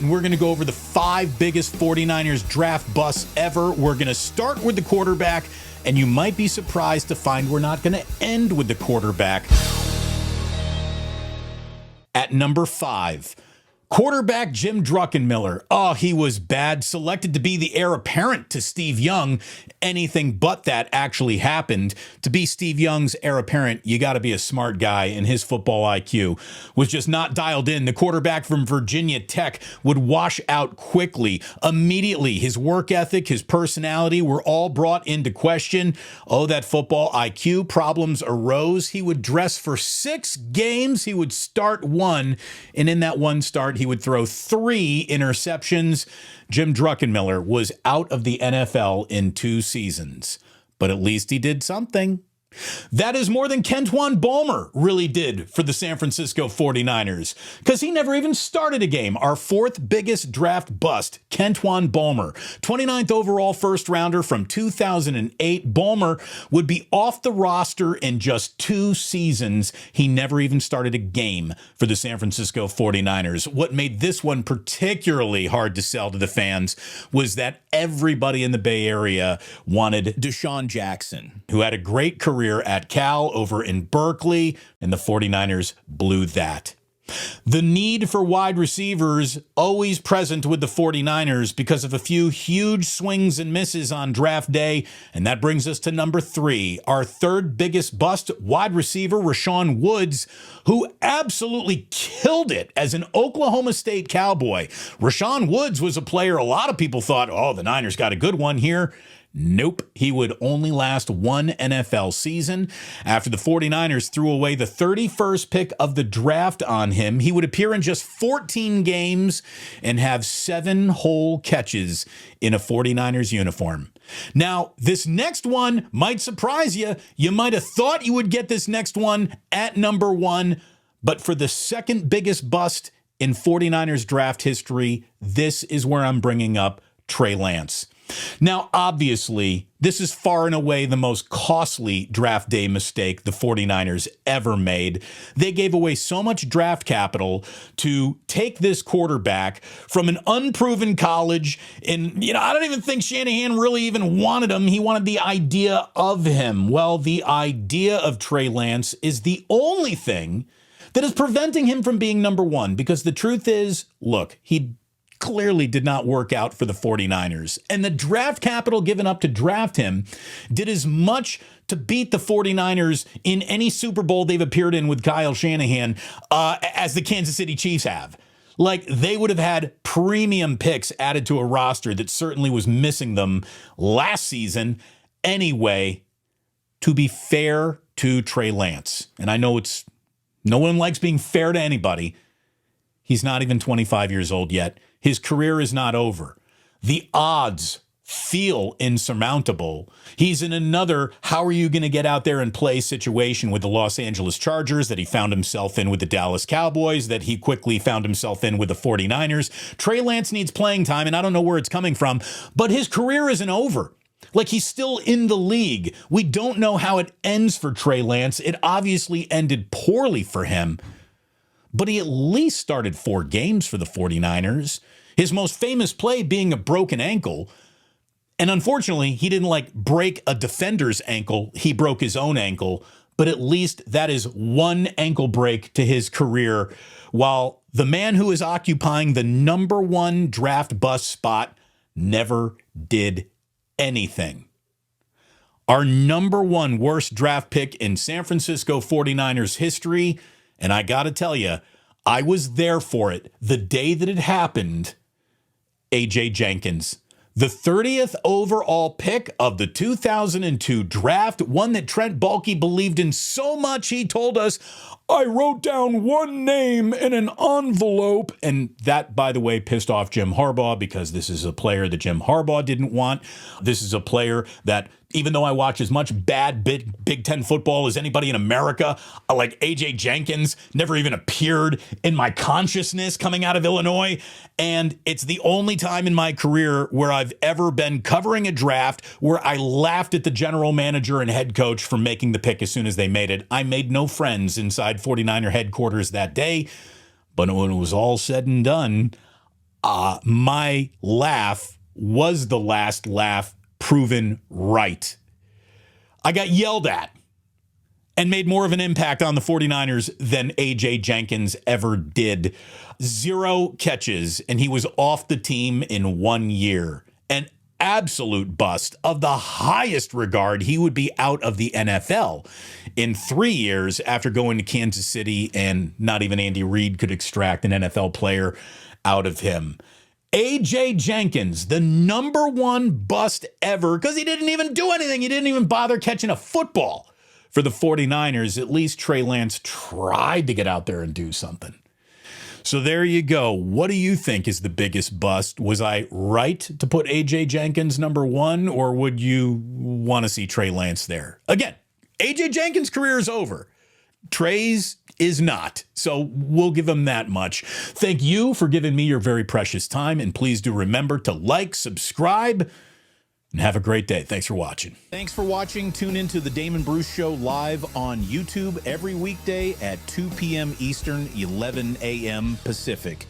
And we're going to go over the 5 biggest 49ers draft busts ever. We're going to start with the quarterback, and you might be surprised to find we're not going to end with the quarterback. At number 5, quarterback Jim Druckenmiller. Oh, he was bad. Selected to be the heir apparent to Steve Young. Anything but that actually happened. To be Steve Young's heir apparent, you got to be a smart guy, and his football IQ was just not dialed in. The quarterback from Virginia Tech would wash out quickly, immediately. His work ethic, his personality were all brought into question. Oh, that football IQ problems arose. He would dress for 6 games. He would start 1, and in that one start, he would throw 3 interceptions. Jim Druckenmiller was out of the NFL in 2 seasons, but at least he did something. That is more than Kentwan Balmer really did for the San Francisco 49ers, because he never even started a game. Our 4th biggest draft bust, Kentwan Balmer, 29th overall first rounder from 2008. Balmer would be off the roster in just 2 seasons. He never even started a game for the San Francisco 49ers. What made this one particularly hard to sell to the fans was that everybody in the Bay Area wanted Deshaun Jackson, who had a great career at Cal, over in Berkeley, and the 49ers blew that. The need for wide receivers always present with the 49ers because of a few huge swings and misses on draft day, and that brings us to number 3, our 3rd biggest bust, wide receiver Rashawn Woods, who absolutely killed it as an Oklahoma State Cowboy. Rashawn Woods was a player a lot of people thought, oh, the Niners got a good one here. Nope, he would only last 1 NFL season. After the 49ers threw away the 31st pick of the draft on him, he would appear in just 14 games and have 7 whole catches in a 49ers uniform. Now, this next one might surprise you. You might have thought you would get this next one at number 1, but for the 2nd biggest bust in 49ers draft history, this is where I'm bringing up Trey Lance. Now, obviously, this is far and away the most costly draft day mistake the 49ers ever made. They gave away so much draft capital to take this quarterback from an unproven college. And, I don't even think Shanahan really even wanted him. He wanted the idea of him. Well, the idea of Trey Lance is the only thing that is preventing him from being number 1, because the truth is, look, he clearly did not work out for the 49ers. And the draft capital given up to draft him did as much to beat the 49ers in any Super Bowl they've appeared in with Kyle Shanahan as the Kansas City Chiefs have. Like, they would have had premium picks added to a roster that certainly was missing them last season. Anyway, to be fair to Trey Lance, and I know no one likes being fair to anybody, he's not even 25 years old yet. His career is not over. The odds feel insurmountable. He's in another how are you going to get out there and play situation with the Los Angeles Chargers that he found himself in with the Dallas Cowboys, that he quickly found himself in with the 49ers. Trey Lance needs playing time, and I don't know where it's coming from, but his career isn't over. Like, he's still in the league. We don't know how it ends for Trey Lance. It obviously ended poorly for him, but he at least started 4 games for the 49ers. His most famous play being a broken ankle. And unfortunately, he didn't break a defender's ankle. He broke his own ankle. But at least that is 1 ankle break to his career, while the man who is occupying the number 1 draft bust spot never did anything. Our number 1 worst draft pick in San Francisco 49ers history. And I got to tell you, I was there for it the day that it happened. A.J. Jenkins, the 30th overall pick of the 2002 draft, one that Trent Baalke believed in so much he told us, I wrote down 1 name in an envelope. And that, by the way, pissed off Jim Harbaugh, because this is a player that Jim Harbaugh didn't want. This is a player that, even though I watch as much bad Big Ten football as anybody in America, like A.J. Jenkins never even appeared in my consciousness coming out of Illinois. And it's the only time in my career where I've ever been covering a draft where I laughed at the general manager and head coach for making the pick as soon as they made it. I made no friends inside 49er headquarters that day. But when it was all said and done, My laugh was the last laugh proven right. I got yelled at and made more of an impact on the 49ers than A.J. Jenkins ever did. 0 catches, and he was off the team in 1 year. An absolute bust of the highest regard. He would be out of the NFL in 3 years after going to Kansas City, and not even Andy Reid could extract an NFL player out of him. A.J. Jenkins, the #1 bust ever, because he didn't even do anything. He didn't even bother catching a football for the 49ers. At least Trey Lance tried to get out there and do something. So there you go. What do you think is the biggest bust? Was I right to put A.J. Jenkins #1, or would you want to see Trey Lance there? Again, A.J. Jenkins' career is over. Trey's is not. So we'll give him that much. Thank you for giving me your very precious time. And please do remember to like, subscribe, and have a great day. Thanks for watching. Thanks for watching. Tune into the Damon Bruce Show live on YouTube every weekday at 2 p.m. Eastern, 11 a.m. Pacific.